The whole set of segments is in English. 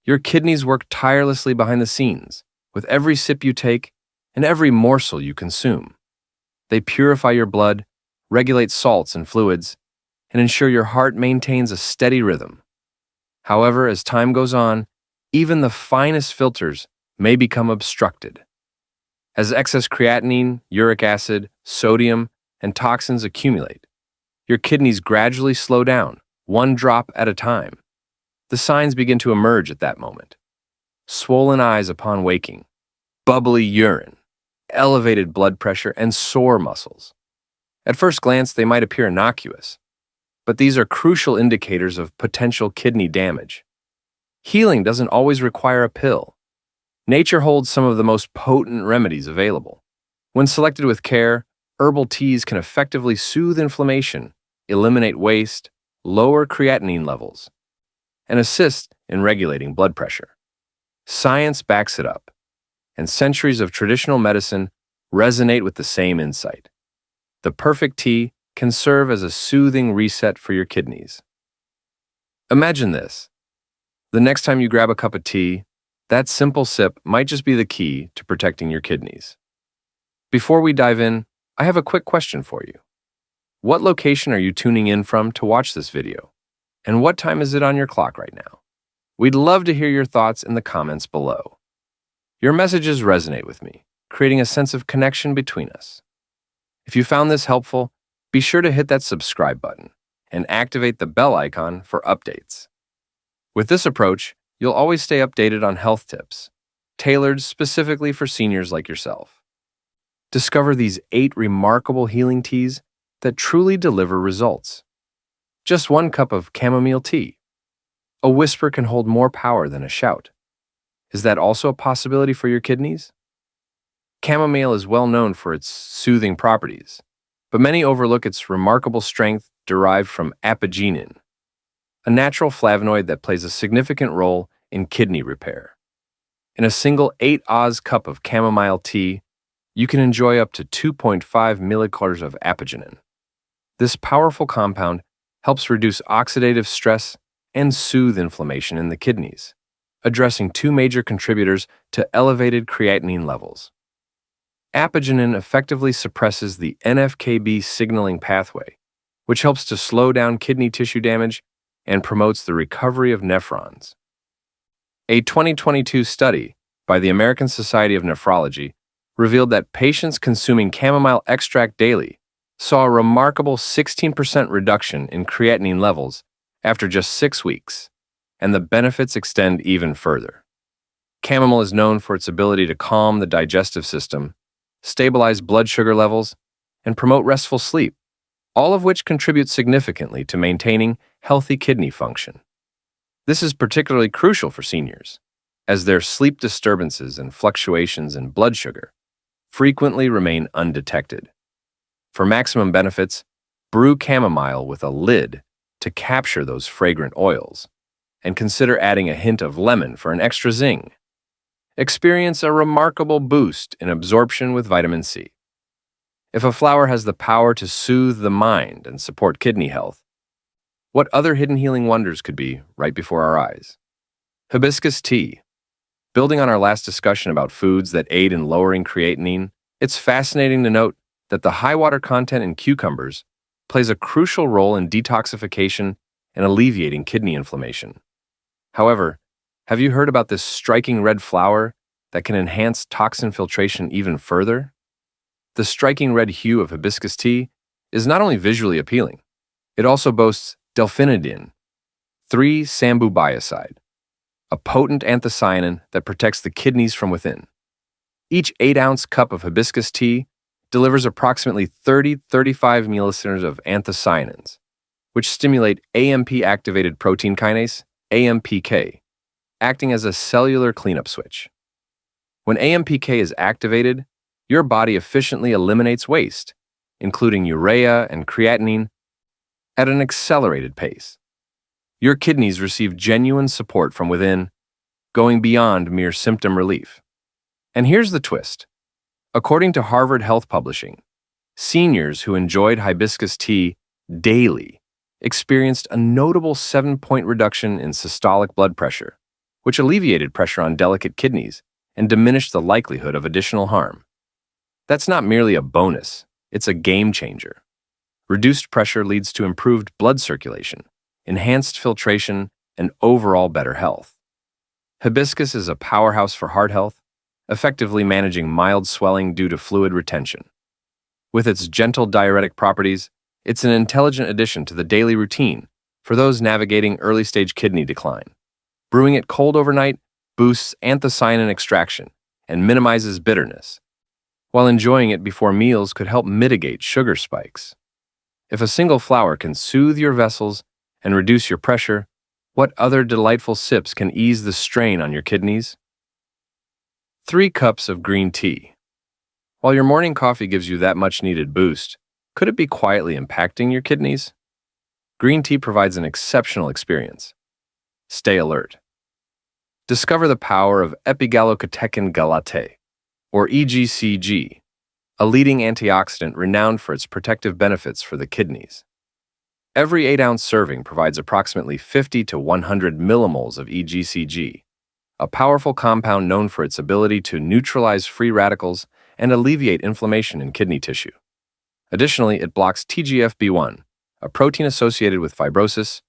Your kidneys work tirelessly behind the scenes, with every sip you take and every morsel you consume. They purify your blood, regulate salts and fluids, and ensure your heart maintains a steady rhythm. However, as time goes on, even the finest filters may become obstructed. As excess creatinine, uric acid, sodium, and toxins accumulate, your kidneys gradually slow down, one drop at a time. The signs begin to emerge at that moment. Swollen eyes upon waking, bubbly urine, elevated blood pressure, and sore muscles. At first glance, they might appear innocuous, but these are crucial indicators of potential kidney damage. Healing doesn't always require a pill. Nature holds some of the most potent remedies available. When selected with care, herbal teas can effectively soothe inflammation, eliminate waste, lower creatinine levels, and assist in regulating blood pressure. Science backs it up, and centuries of traditional medicine resonate with the same insight. The perfect tea can serve as a soothing reset for your kidneys. Imagine this. The next time you grab a cup of tea, that simple sip might just be the key to protecting your kidneys. Before we dive in, I have a quick question for you. What location are you tuning in from to watch this video? And what time is it on your clock right now? We'd love to hear your thoughts in the comments below. Your messages resonate with me, creating a sense of connection between us. If you found this helpful, be sure to hit that subscribe button and activate the bell icon for updates. With this approach, you'll always stay updated on health tips, tailored specifically for seniors like yourself. Discover these 8 remarkable healing teas that truly deliver results. Just 1 cup of chamomile tea. A whisper can hold more power than a shout. Is that also a possibility for your kidneys? Chamomile is well known for its soothing properties, but many overlook its remarkable strength derived from apigenin, a natural flavonoid that plays a significant role in kidney repair. In a single 8 Oz cup of chamomile tea, you can enjoy up to 2.5 milliliters of apigenin. This powerful compound helps reduce oxidative stress and soothe inflammation in the kidneys, addressing 2 major contributors to elevated creatinine levels. Apigenin effectively suppresses the NF-κB signaling pathway, which helps to slow down kidney tissue damage and promotes the recovery of nephrons. A 2022 study by the American Society of Nephrology revealed that patients consuming chamomile extract daily saw a remarkable 16% reduction in creatinine levels after just 6 weeks, and the benefits extend even further. Chamomile is known for its ability to calm the digestive system, stabilize blood sugar levels, and promote restful sleep, all of which contribute significantly to maintaining healthy kidney function. This is particularly crucial for seniors, as their sleep disturbances and fluctuations in blood sugar frequently remain undetected. For maximum benefits, brew chamomile with a lid to capture those fragrant oils, and consider adding a hint of lemon for an extra zing. Experience a remarkable boost in absorption with vitamin C. If a flower has the power to soothe the mind and support kidney health, what other hidden healing wonders could be right before our eyes? Hibiscus tea. Building on our last discussion about foods that aid in lowering creatinine, it's fascinating to note that the high water content in cucumbers plays a crucial role in detoxification and alleviating kidney inflammation. However, have you heard about this striking red flower that can enhance toxin filtration even further? The striking red hue of hibiscus tea is not only visually appealing, it also boasts delphinidin, 3-sambubioside, a potent anthocyanin that protects the kidneys from within. Each 8-ounce cup of hibiscus tea delivers approximately 30-35 milliliters of anthocyanins, which stimulate AMP-activated protein kinase, AMPK, acting as a cellular cleanup switch. When AMPK is activated, your body efficiently eliminates waste, including urea and creatinine, at an accelerated pace. Your kidneys receive genuine support from within, going beyond mere symptom relief. And here's the twist. According to Harvard Health Publishing, seniors who enjoyed hibiscus tea daily experienced a notable 7-point reduction in systolic blood pressure, which alleviated pressure on delicate kidneys and diminished the likelihood of additional harm. That's not merely a bonus, it's a game changer. Reduced pressure leads to improved blood circulation, enhanced filtration, and overall better health. Hibiscus is a powerhouse for heart health, effectively managing mild swelling due to fluid retention. With its gentle diuretic properties, it's an intelligent addition to the daily routine for those navigating early-stage kidney decline. Brewing it cold overnight boosts anthocyanin extraction and minimizes bitterness, while enjoying it before meals could help mitigate sugar spikes. If a single flower can soothe your vessels and reduce your pressure, what other delightful sips can ease the strain on your kidneys? 3 cups of green tea. While your morning coffee gives you that much-needed boost, could it be quietly impacting your kidneys? Green tea provides an exceptional experience. Stay alert. Discover the power of epigallocatechin galate, or EGCG, a leading antioxidant renowned for its protective benefits for the kidneys. Every 8-ounce serving provides approximately 50 to 100 millimoles of EGCG, a powerful compound known for its ability to neutralize free radicals and alleviate inflammation in kidney tissue. Additionally, it blocks TGF-B1, a protein associated with fibrosis,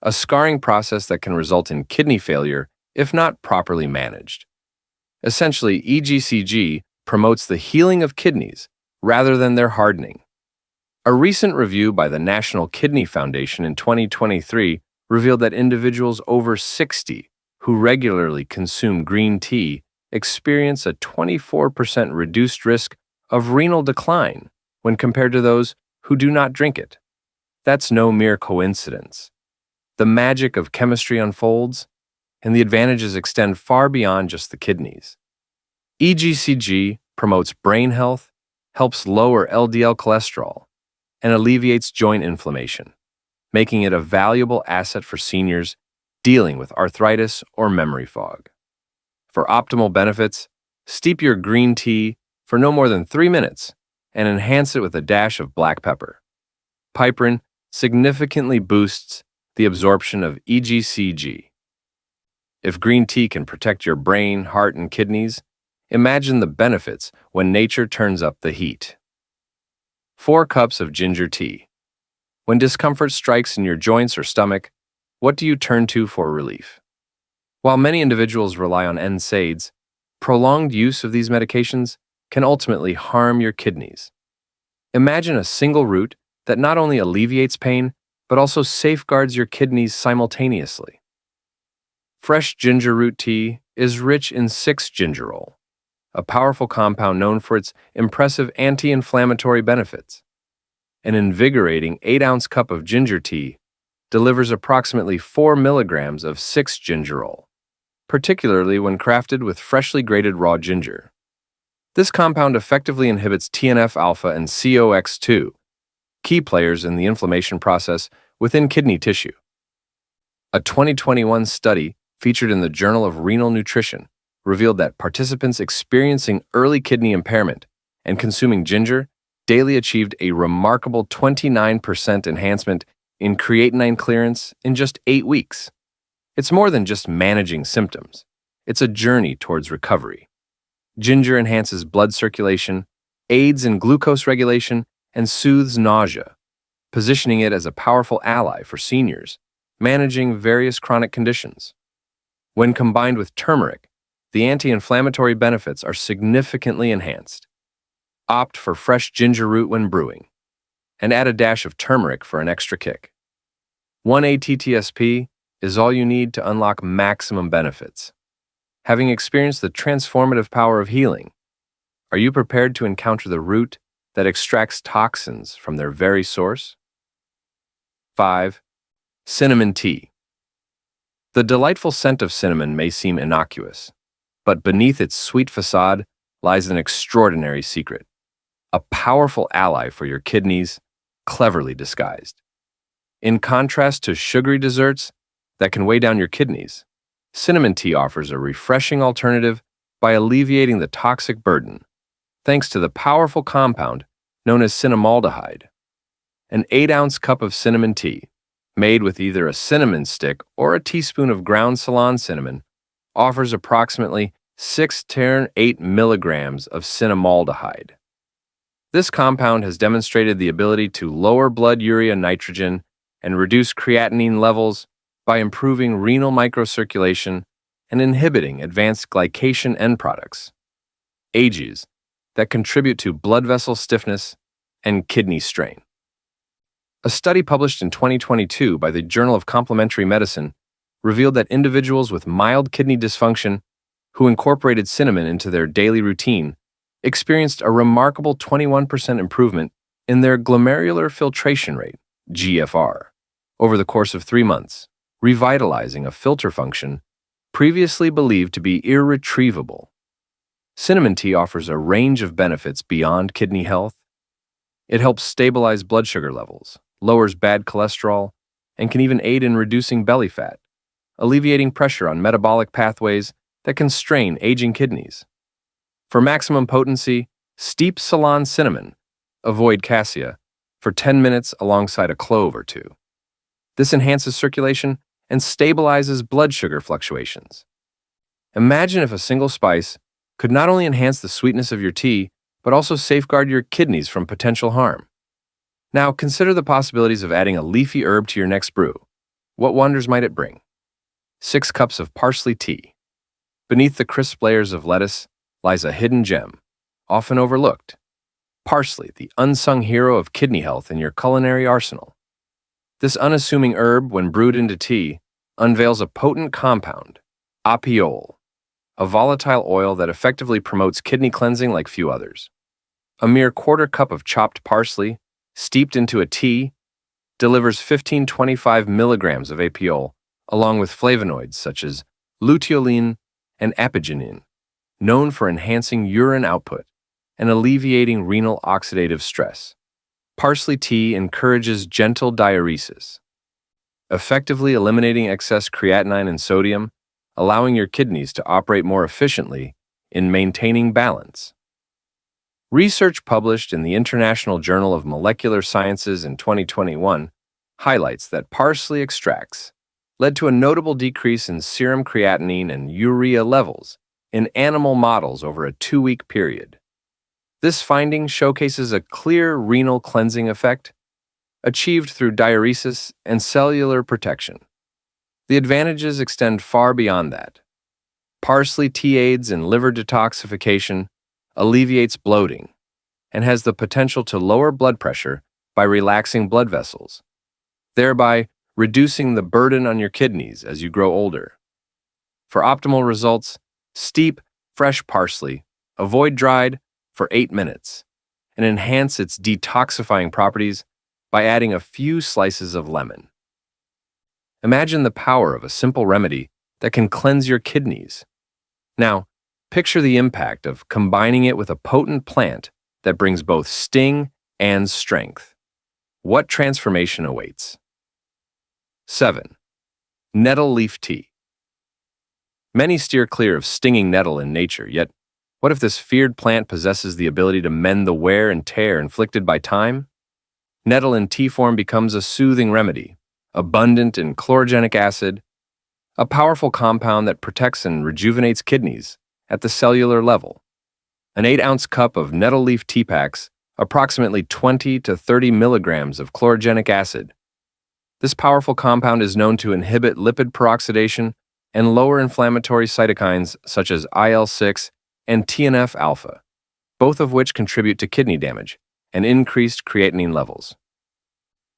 a scarring process that can result in kidney failure if not properly managed. Essentially, EGCG promotes the healing of kidneys rather than their hardening. A recent review by the National Kidney Foundation in 2023 revealed that individuals over 60 who regularly consume green tea experience a 24% reduced risk of renal decline when compared to those who do not drink it. That's no mere coincidence. The magic of chemistry unfolds, and the advantages extend far beyond just the kidneys. EGCG promotes brain health, helps lower LDL cholesterol, and alleviates joint inflammation, making it a valuable asset for seniors dealing with arthritis or memory fog. For optimal benefits, steep your green tea for no more than 3 minutes and enhance it with a dash of black pepper. Piperine significantly boosts the absorption of EGCG. If green tea can protect your brain, heart, and kidneys, imagine the benefits when nature turns up the heat. 4 cups of ginger tea. When discomfort strikes in your joints or stomach, what do you turn to for relief? While many individuals rely on NSAIDs, prolonged use of these medications can ultimately harm your kidneys. Imagine a single root that not only alleviates pain, but also safeguards your kidneys simultaneously. Fresh ginger root tea is rich in 6-gingerol, a powerful compound known for its impressive anti-inflammatory benefits. An invigorating 8-ounce cup of ginger tea delivers approximately 4 milligrams of 6-gingerol, particularly when crafted with freshly grated raw ginger. This compound effectively inhibits TNF-alpha and COX-2, key players in the inflammation process within kidney tissue. A 2021 study featured in the Journal of Renal Nutrition revealed that participants experiencing early kidney impairment and consuming ginger daily achieved a remarkable 29% enhancement in creatinine clearance in just 8 weeks. It's more than just managing symptoms. It's a journey towards recovery. Ginger enhances blood circulation, aids in glucose regulation, and soothes nausea, positioning it as a powerful ally for seniors managing various chronic conditions. When combined with turmeric, the anti-inflammatory benefits are significantly enhanced. Opt for fresh ginger root when brewing, and add a dash of turmeric for an extra kick. 1 ATTSP is all you need to unlock maximum benefits. Having experienced the transformative power of healing, are you prepared to encounter the root that extracts toxins from their very source? 5. Cinnamon tea. The delightful scent of cinnamon may seem innocuous, but beneath its sweet facade lies an extraordinary secret, a powerful ally for your kidneys, cleverly disguised. In contrast to sugary desserts that can weigh down your kidneys, cinnamon tea offers a refreshing alternative by alleviating the toxic burden, thanks to the powerful compound known as cinnamaldehyde. An 8-ounce cup of cinnamon tea, made with either a cinnamon stick or a teaspoon of ground Ceylon cinnamon, offers approximately 6 to 8 milligrams of cinnamaldehyde. This compound has demonstrated the ability to lower blood urea nitrogen and reduce creatinine levels by improving renal microcirculation and inhibiting advanced glycation end products, AGEs, that contribute to blood vessel stiffness and kidney strain. A study published in 2022 by the Journal of Complementary Medicine revealed that individuals with mild kidney dysfunction who incorporated cinnamon into their daily routine experienced a remarkable 21% improvement in their glomerular filtration rate, GFR, over the course of 3 months, revitalizing a filter function previously believed to be irretrievable. Cinnamon tea offers a range of benefits beyond kidney health. It helps stabilize blood sugar levels, lowers bad cholesterol, and can even aid in reducing belly fat, alleviating pressure on metabolic pathways that can strain aging kidneys. For maximum potency, steep Ceylon cinnamon, avoid cassia, for 10 minutes alongside a clove or two. This enhances circulation and stabilizes blood sugar fluctuations. Imagine if a single spice could not only enhance the sweetness of your tea, but also safeguard your kidneys from potential harm. Now, consider the possibilities of adding a leafy herb to your next brew. What wonders might it bring? 6 cups of parsley tea. Beneath the crisp layers of lettuce lies a hidden gem, often overlooked. Parsley, the unsung hero of kidney health in your culinary arsenal. This unassuming herb, when brewed into tea, unveils a potent compound, apiol, a volatile oil that effectively promotes kidney cleansing like few others. A mere quarter cup of chopped parsley, steeped into a tea, delivers 15-25 milligrams of apiol, along with flavonoids such as luteolin and apigenin, known for enhancing urine output and alleviating renal oxidative stress. Parsley tea encourages gentle diuresis, effectively eliminating excess creatinine and sodium, allowing your kidneys to operate more efficiently in maintaining balance. Research published in the International Journal of Molecular Sciences in 2021 highlights that parsley extracts led to a notable decrease in serum creatinine and urea levels in animal models over a 2-week period. This finding showcases a clear renal cleansing effect achieved through diuresis and cellular protection. The advantages extend far beyond that. Parsley tea aids in liver detoxification, alleviates bloating, and has the potential to lower blood pressure by relaxing blood vessels, thereby reducing the burden on your kidneys as you grow older. For optimal results, steep fresh parsley, avoid dried, for 8 minutes, and enhance its detoxifying properties by adding a few slices of lemon. Imagine the power of a simple remedy that can cleanse your kidneys. Now, picture the impact of combining it with a potent plant that brings both sting and strength. What transformation awaits? 7. Nettle leaf tea. Many steer clear of stinging nettle in nature, yet what if this feared plant possesses the ability to mend the wear and tear inflicted by time? Nettle in tea form becomes a soothing remedy, abundant in chlorogenic acid, a powerful compound that protects and rejuvenates kidneys at the cellular level. An 8-ounce cup of nettle leaf tea packs approximately 20 to 30 milligrams of chlorogenic acid. This powerful compound is known to inhibit lipid peroxidation and lower inflammatory cytokines such as IL-6 and TNF-alpha, both of which contribute to kidney damage and increased creatinine levels.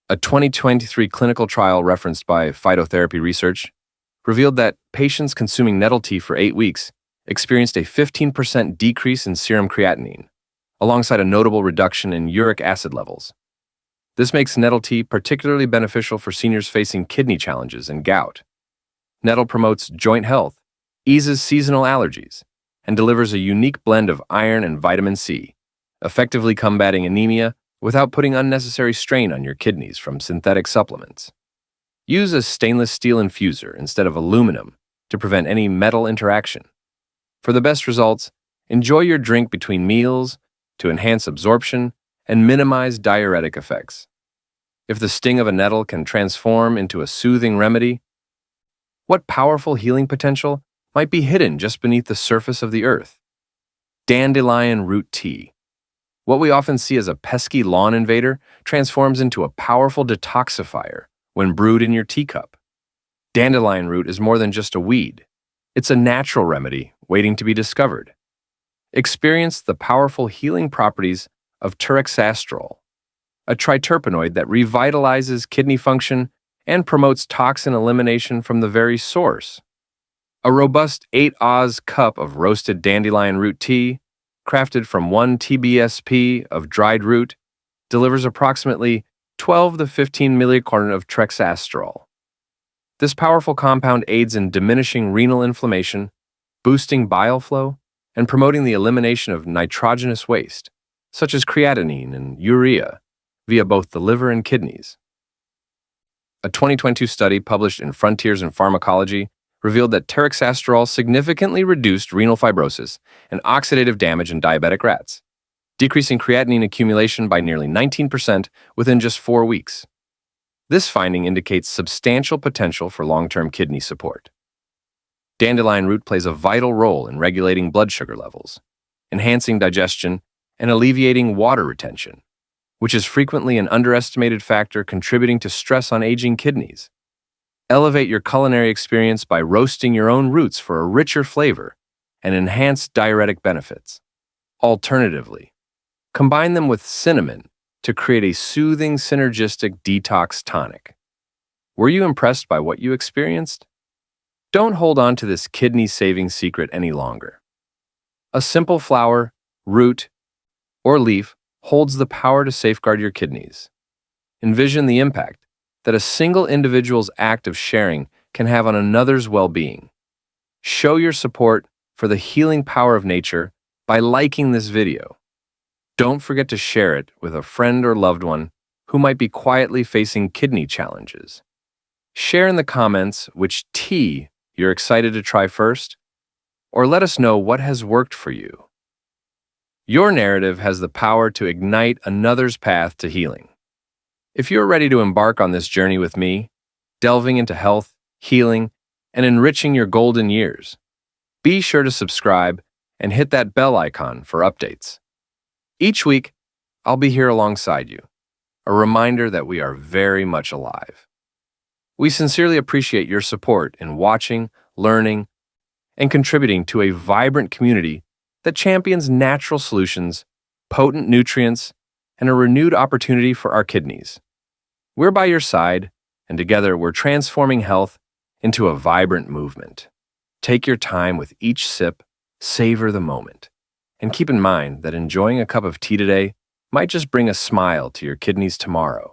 A 2023 clinical trial referenced by Phytotherapy Research revealed that patients consuming nettle tea for 8 weeks experienced a 15% decrease in serum creatinine, alongside a notable reduction in uric acid levels. This makes nettle tea particularly beneficial for seniors facing kidney challenges and gout. Nettle promotes joint health, eases seasonal allergies, and delivers a unique blend of iron and vitamin C, effectively combating anemia without putting unnecessary strain on your kidneys from synthetic supplements. Use a stainless steel infuser instead of aluminum to prevent any metal interaction. For the best results, enjoy your drink between meals to enhance absorption and minimize diuretic effects. If the sting of a nettle can transform into a soothing remedy, what powerful healing potential might be hidden just beneath the surface of the earth. Dandelion root tea. What we often see as a pesky lawn invader transforms into a powerful detoxifier when brewed in your teacup. Dandelion root is more than just a weed. It's a natural remedy waiting to be discovered. Experience the powerful healing properties of tiraxastrol, a triterpenoid that revitalizes kidney function and promotes toxin elimination from the very source. A robust 8 Oz cup of roasted dandelion root tea, crafted from 1 TBSP of dried root, delivers approximately 12 to 15 millicorn of tiraxastrol. This powerful compound aids in diminishing renal inflammation, boosting bile flow, and promoting the elimination of nitrogenous waste, such as creatinine and urea, via both the liver and kidneys. A 2022 study published in Frontiers in Pharmacology revealed that tiraxastrol significantly reduced renal fibrosis and oxidative damage in diabetic rats, decreasing creatinine accumulation by nearly 19% within just 4 weeks. This finding indicates substantial potential for long-term kidney support. Dandelion root plays a vital role in regulating blood sugar levels, enhancing digestion, and alleviating water retention, which is frequently an underestimated factor contributing to stress on aging kidneys. Elevate your culinary experience by roasting your own roots for a richer flavor and enhanced diuretic benefits. Alternatively, combine them with cinnamon to create a soothing, synergistic detox tonic. Were you impressed by what you experienced? Don't hold on to this kidney-saving secret any longer. A simple flower, root, or leaf holds the power to safeguard your kidneys. Envision the impact that a single individual's act of sharing can have on another's well-being. Show your support for the healing power of nature by liking this video. Don't forget to share it with a friend or loved one who might be quietly facing kidney challenges. Share in the comments which tea you're excited to try first, or let us know what has worked for you. Your narrative has the power to ignite another's path to healing. If you're ready to embark on this journey with me, delving into health, healing, and enriching your golden years, be sure to subscribe and hit that bell icon for updates. Each week, I'll be here alongside you, a reminder that we are very much alive. We sincerely appreciate your support in watching, learning, and contributing to a vibrant community that champions natural solutions, potent nutrients, and a renewed opportunity for our kidneys. We're by your side, and together we're transforming health into a vibrant movement. Take your time with each sip, savor the moment, and keep in mind that enjoying a cup of tea today might just bring a smile to your kidneys tomorrow.